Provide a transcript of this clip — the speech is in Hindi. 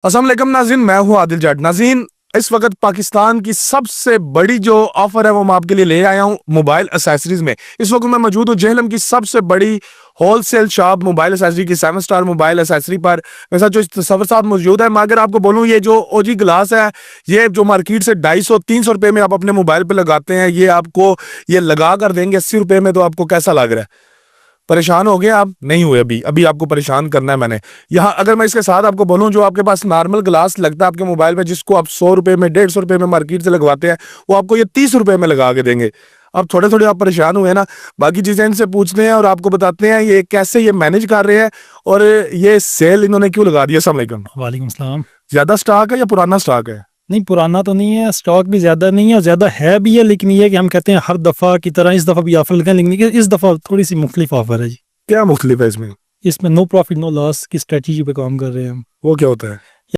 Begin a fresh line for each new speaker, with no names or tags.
अस्सलाम वालेकुम नाज़रीन, मैं हूं आदिल जट। नाज़रीन, इस वक्त पाकिस्तान की सबसे बड़ी जो ऑफर है वो मैं आपके लिए ले आया हूं मोबाइल एसेसरीज में। इस वक्त मैं मौजूद हूं जेहलम की सबसे बड़ी होलसेल शॉप मोबाइल एसेसरी की 7 स्टार मोबाइल एसेसरी पर। मेरे साथ जो सफर साथ मौजूद है, मैं अगर आपको बोलूं ये जो ओजी ग्लास है, ये जो मार्केट से 250-300 रुपए में आप अपने मोबाइल पे लगाते हैं, ये आपको ये लगा कर देंगे 80 रुपए में। तो आपको कैसा लग रहा है? परेशान हो गए आप? नहीं हुए अभी अभी आपको परेशान करना है मैंने। यहाँ अगर मैं इसके साथ आपको बोलूं, जो आपके पास नॉर्मल ग्लास लगता है आपके मोबाइल में, जिसको आप 100 रुपए में 150 रुपए में मार्केट से लगवाते हैं, वो आपको ये 30 रुपए में लगा के देंगे। अब थोड़े थोड़े आप परेशान हुए ना, बाकी चीजें इनसे पूछते हैं और आपको बताते हैं ये कैसे ये मैनेज कर रहे हैं और ये सेल इन्होंने क्यों लगा दिया। अस्सलाम वालेकुम।
वालेकुम सलाम।
ज्यादा स्टॉक है या पुराना स्टॉक है?
नहीं, पुराना तो नहीं है, स्टॉक भी ज़्यादा नहीं है और ज़्यादा है भी है, लेकिन ये है कि हम कहते हैं हर दफ़ा की तरह इस दफ़ा भी ऑफर लगा, लेकिन इस दफ़ा थोड़ी सी मुख्तलिफ ऑफर है जी।
क्या मुख्तलिफ है इसमें?
इसमें नो प्रॉफिट नो लॉस की स्ट्रेटजी पे काम कर रहे हैं हम।
वो क्या होता है?